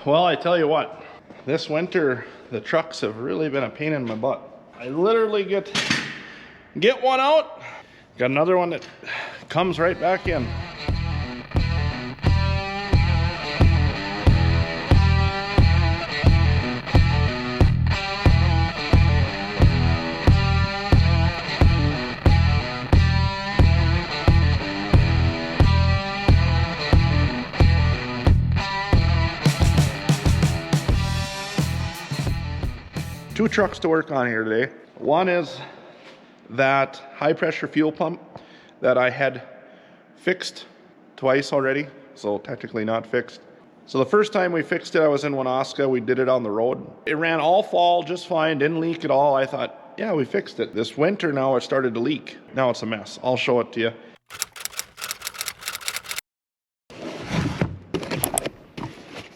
Well, I tell you what, this winter the trucks have really been a pain in my butt. I literally get one out, got another one that comes right back in. Two trucks to work on here today. One is that high pressure fuel pump that I had fixed twice already, so technically not fixed. So the first time we fixed it, I was in Wanaska. We did it on the road. It ran all fall just fine, didn't leak at all. I thought, yeah, we fixed it. This winter now it started to leak. Now it's a mess. I'll show it to you.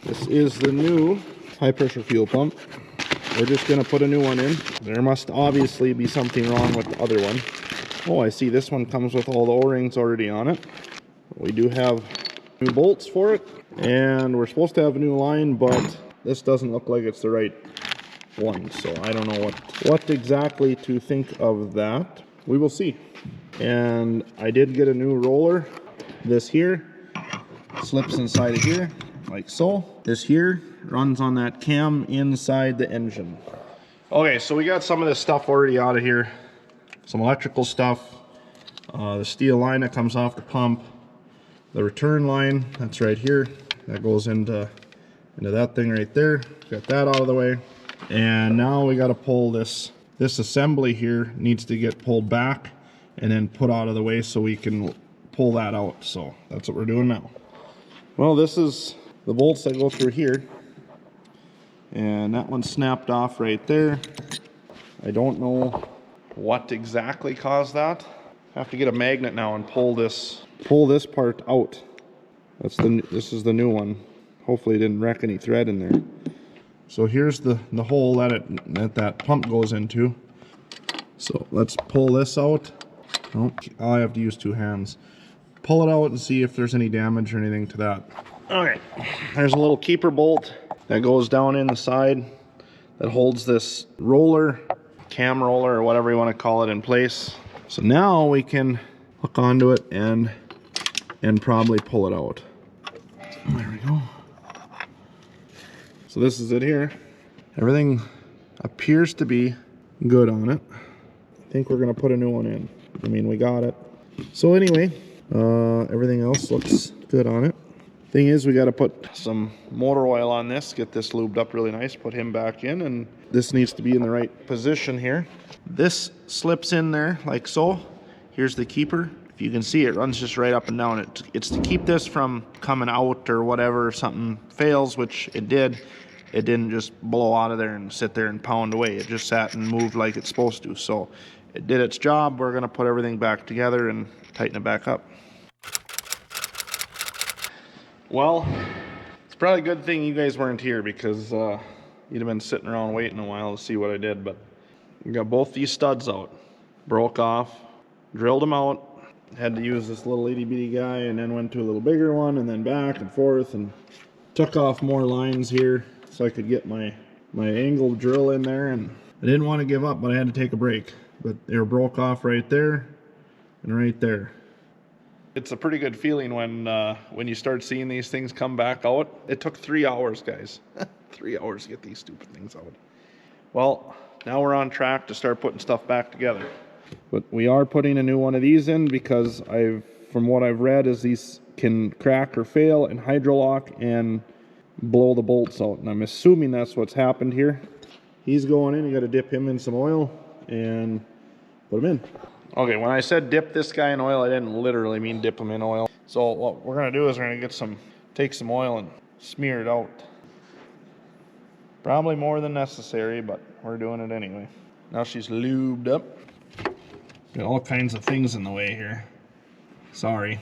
This is the new high pressure fuel pump. We're just gonna put a new one in. There must obviously be something wrong with the other one. Oh, I see this one comes with all the O-rings already on it. We do have new bolts for it, and we're supposed to have a new line, but this doesn't look like it's the right one, so I don't know what exactly to think of that. We will see. And I did get a new roller. This here slips inside of here, like so. This here runs on that cam inside the engine. Okay, so we got some of this stuff already out of here. Some electrical stuff. The steel line that comes off the pump. The return line, that's right here. That goes into that thing right there. Got that out of the way. And now we got to pull this assembly here needs to get pulled back and then put out of the way so we can pull that out. So that's what we're doing now. Well, this is the bolts that go through here. And that one snapped off right there. I don't know what exactly caused that. I have to get a magnet now and pull this part out. This is the new one. Hopefully it didn't wreck any thread in there. So here's the hole that pump goes into. So let's pull this out. Oh, I have to use two hands. Pull it out and see if there's any damage or anything to that. Okay, there's a little keeper bolt that goes down in the side that holds this roller, cam roller, or whatever you want to call it, in place. So now we can hook onto it and probably pull it out. There we go. So this is it here. Everything appears to be good on it. I think we're gonna put a new one in. I mean, we got it. So anyway, everything else looks good on it. Thing is, we got to put some motor oil on this, get this lubed up really nice, put him back in, and this needs to be in the right position here. This slips in there like so. Here's the keeper. If you can see, it runs just right up and down. It's to keep this from coming out or whatever, if something fails, which it did. It didn't just blow out of there and sit there and pound away. It just sat and moved like it's supposed to. So it did its job. We're gonna put everything back together and tighten it back up. Well, it's probably a good thing you guys weren't here, because you'd have been sitting around waiting a while to see what I did. But we got both these studs out, broke off, drilled them out, had to use this little itty bitty guy, and then went to a little bigger one, and then back and forth, and took off more lines here so I could get my angle drill in there. And I didn't want to give up, but I had to take a break. But they were broke off right there and right there. It's a pretty good feeling when you start seeing these things come back out. It took 3 hours, guys. 3 hours to get these stupid things out. Well, now we're on track to start putting stuff back together. But we are putting a new one of these in because from what I've read, is these can crack or fail and hydrolock and blow the bolts out. And I'm assuming that's what's happened here. He's going in. You got to dip him in some oil and put him in. Okay, when I said dip this guy in oil, I didn't literally mean dip him in oil. So what we're gonna do is we're gonna take some oil and smear it out. Probably more than necessary, but we're doing it anyway. Now she's lubed up. Got all kinds of things in the way here. Sorry.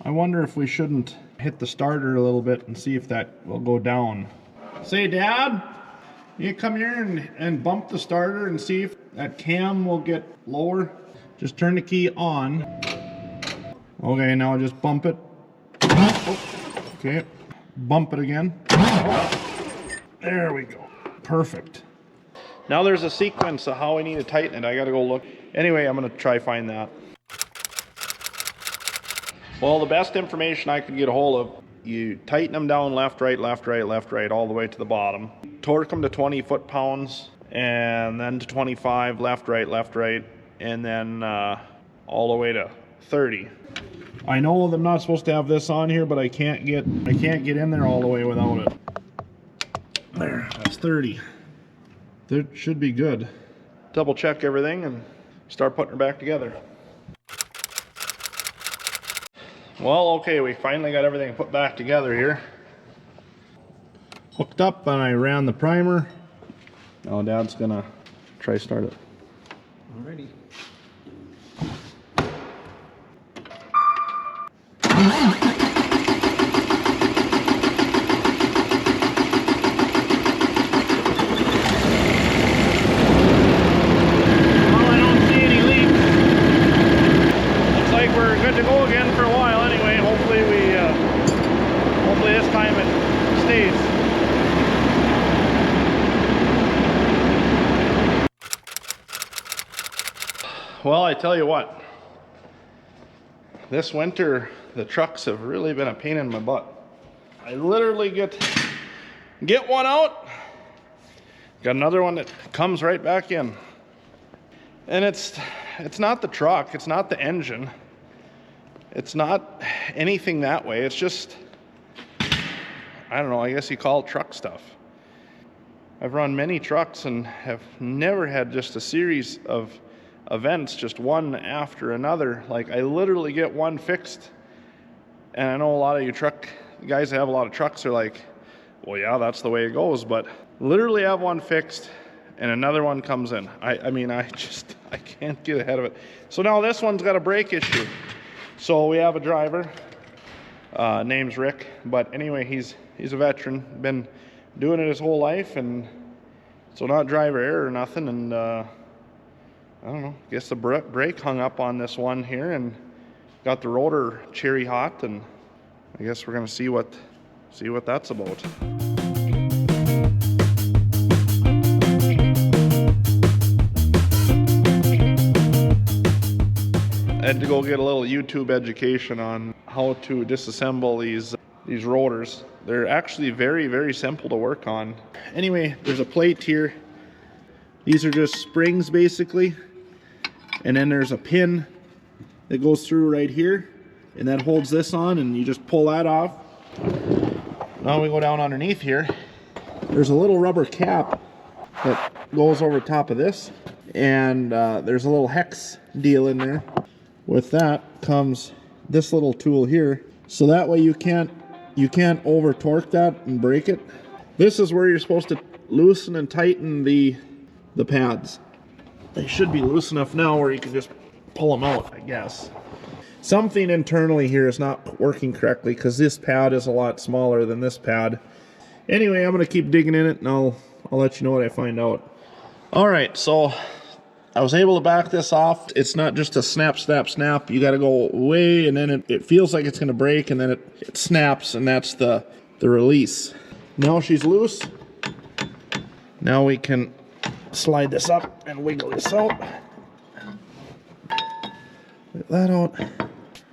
I wonder if we shouldn't hit the starter a little bit and see if that will go down. Say, Dad, you come here and bump the starter and see if that cam will get lower. Just turn the key on. Okay, now just bump it. Oh, okay, bump it again. There we go. Perfect. Now there's a sequence of how I need to tighten it. I gotta go look. Anyway, I'm gonna try find that. Well, the best information I could get a hold of, you tighten them down left, right, left, right, left, right, all the way to the bottom. Torque them to 20 foot-pounds, and then to 25, left, right, and then all the way to 30. I know that I'm not supposed to have this on here, but I can't get in there all the way without it. There, that's 30. That should be good. Double check everything and start putting her back together. Well, okay, we finally got everything put back together here. Hooked up, and I ran the primer. Now Dad's gonna try start it. Alrighty. Well, I tell you what, this winter the trucks have really been a pain in my butt. I literally get one out, got another one that comes right back in. And it's not the truck, it's not the engine, it's not anything that way. It's just, I don't know, I guess you call it truck stuff. I've run many trucks and have never had just a series of events, just one after another. Like, I literally get one fixed, and I know a lot of you guys that have a lot of trucks are like, well, yeah, that's the way it goes, but literally have one fixed and another one comes in. I mean, I can't get ahead of it. So now this one's got a brake issue. So we have a driver, name's Rick, but anyway, he's a veteran, been doing it his whole life, and so not driver error or nothing, and I don't know, guess the brake hung up on this one here and got the rotor cherry hot, and I guess we're gonna see what that's about. I had to go get a little YouTube education on how to disassemble these rotors. They're actually very, very simple to work on. Anyway, there's a plate here. These are just springs basically. And then there's a pin that goes through right here, and that holds this on, and you just pull that off. Now we go down underneath here. There's a little rubber cap that goes over top of this, and there's a little hex deal in there. With that comes this little tool here, so that way you can't over torque that and break it. This is where you're supposed to loosen and tighten the pads. They should be loose enough now where you can just pull them out, I guess. Something internally here is not working correctly because this pad is a lot smaller than this pad. Anyway, I'm gonna keep digging in it, and I'll let you know what I find out. All right, so I was able to back this off. It's not just a snap, snap, snap. You gotta go away, and then it feels like it's gonna break, and then it snaps, and that's the release. Now she's loose. Now we can slide this up and wiggle this out. Get that out.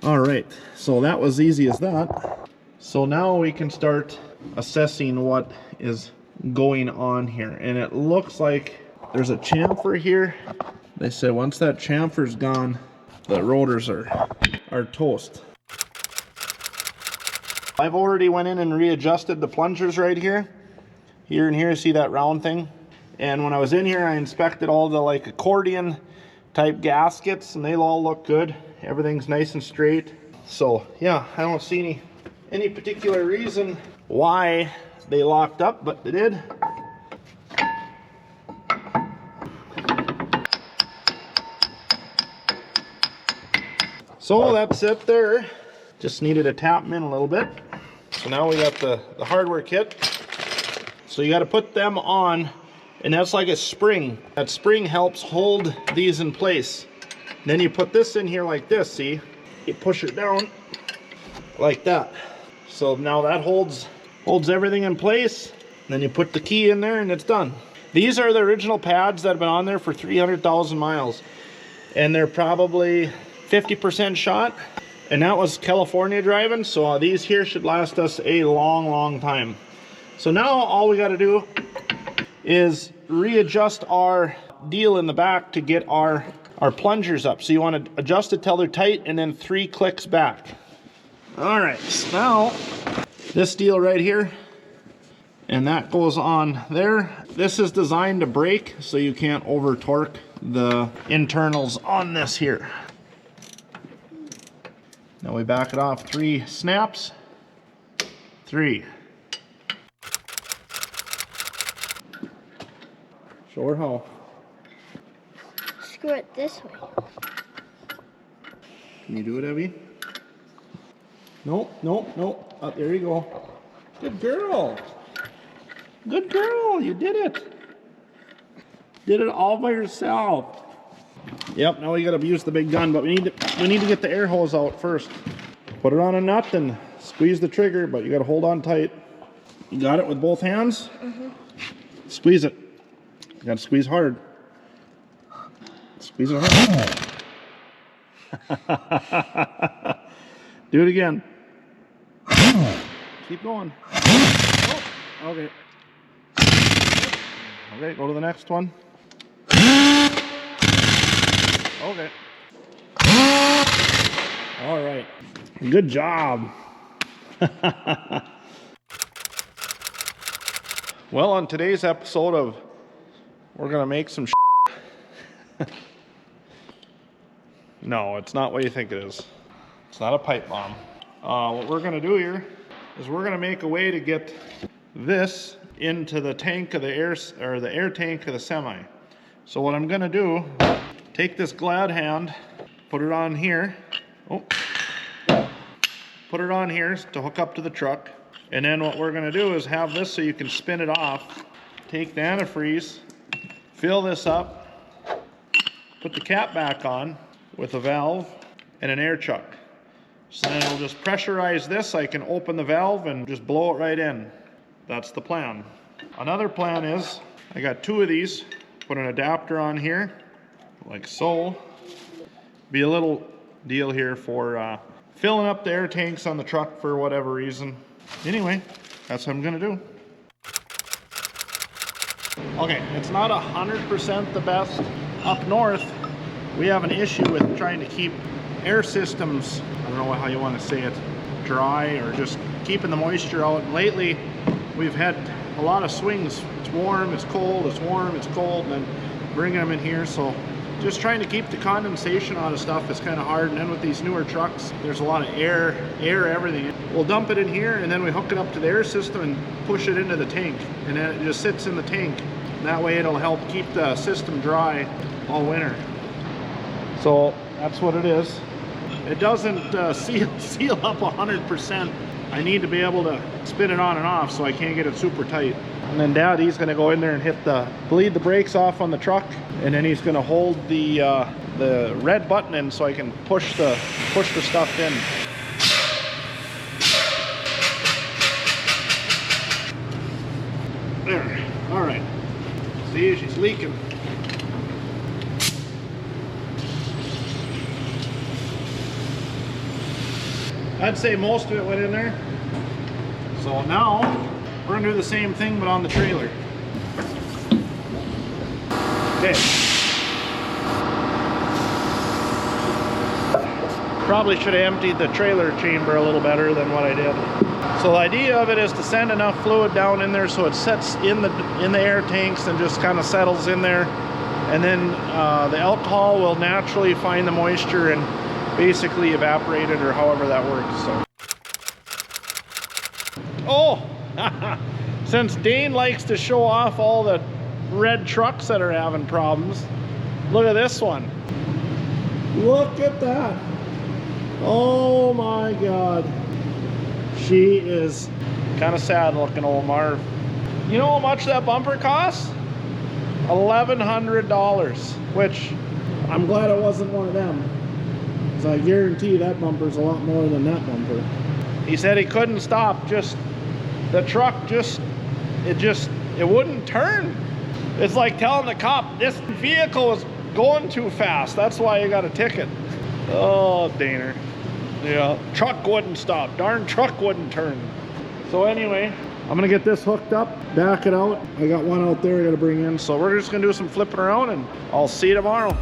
All right, so that was easy as that. So now we can start assessing what is going on here, and it looks like there's a chamfer here. They said once that chamfer's gone, the rotors are toast. I've already went in and readjusted the plungers right here. Here and here, see that round thing? And when I was in here, I inspected all the like accordion type gaskets, and they all look good. Everything's nice and straight. So yeah, I don't see any particular reason why they locked up, but they did. So that's it there. Just needed to tap them in a little bit. So now we got the hardware kit. So you got to put them on, and that's like a spring. That spring helps hold these in place. Then you put this in here like this, see? You push it down like that. So now that holds everything in place. Then you put the key in there and it's done. These are the original pads that have been on there for 300,000 miles. And they're probably 50% shot. And that was California driving, so these here should last us a long, long time. So now all we gotta do is readjust our deal in the back to get our plungers up. So you wanna adjust it till they're tight and then 3 clicks back. All right, so now this deal right here, and that goes on there. This is designed to brake so you can't over torque the internals on this here. Now we back it off 3 snaps. 3. Show her how. Screw it this way. Can you do it, Evie? Nope, nope, nope. Oh, there you go. Good girl. Good girl, you did it. Did it all by yourself. Yep, now we gotta use the big gun, but we need to get the air hose out first. Put it on a nut and squeeze the trigger, but you gotta hold on tight. You got it with both hands? Mm-hmm. Squeeze it. You gotta squeeze hard. Squeeze it hard. Do it again. Keep going. Oh, okay. Okay, go to the next one. Okay. All right. Good job. Well, on today's episode of We're Gonna Make Some No, it's not what you think it is. It's not a pipe bomb. What we're gonna do here is we're gonna make a way to get this into the tank of the air, or the air tank of the semi. So what I'm gonna do, take this glad hand, put it on here. Oh, put it on here to hook up to the truck. And then what we're gonna do is have this so you can spin it off. Take the antifreeze, fill this up, put the cap back on with a valve and an air chuck. So then it'll just pressurize this. I can open the valve and just blow it right in. That's the plan. Another plan is, I got 2 of these, put an adapter on here, like so. Be a little deal here for filling up the air tanks on the truck for whatever reason. Anyway, that's what I'm gonna do. Okay, it's not 100% the best. Up north, we have an issue with trying to keep air systems, I don't know how you want to say it, dry or just keeping the moisture out. Lately, we've had a lot of swings. It's warm, it's cold, it's warm, it's cold, and then bringing them in here. So just trying to keep the condensation out of stuff is kind of hard. And then with these newer trucks, there's a lot of air, everything. We'll dump it in here and then we hook it up to the air system and push it into the tank. And then it just sits in the tank. And that way it'll help keep the system dry all winter. So that's what it is. It doesn't seal up 100%. I need to be able to spin it on and off, so I can't get it super tight. And then Daddy's gonna go in there and bleed the brakes off on the truck, and then he's gonna hold the red button in so I can push the stuff in. There. All right. See, she's leaking. I'd say most of it went in there. So now we're gonna do the same thing but on the trailer. Okay. Probably should have emptied the trailer chamber a little better than what I did. So the idea of it is to send enough fluid down in there so it sets in the air tanks and just kind of settles in there. And then the alcohol will naturally find the moisture and basically evaporate it, or however that works. So. Oh, since Dane likes to show off all the red trucks that are having problems, look at this one. Look at that. Oh my God. She is kind of sad looking, old Marv. You know how much that bumper costs? $1,100, which I'm glad it wasn't one of them. I guarantee that bumper's a lot more than that bumper. He said he couldn't stop, just the truck it wouldn't turn. It's like telling the cop this vehicle is going too fast, that's why you got a ticket. Oh, Daner. Yeah, truck wouldn't stop, darn truck wouldn't turn. So anyway, I'm gonna get this hooked up, back it out. I got one out there I gotta bring in, so we're just gonna do some flipping around and I'll see you tomorrow.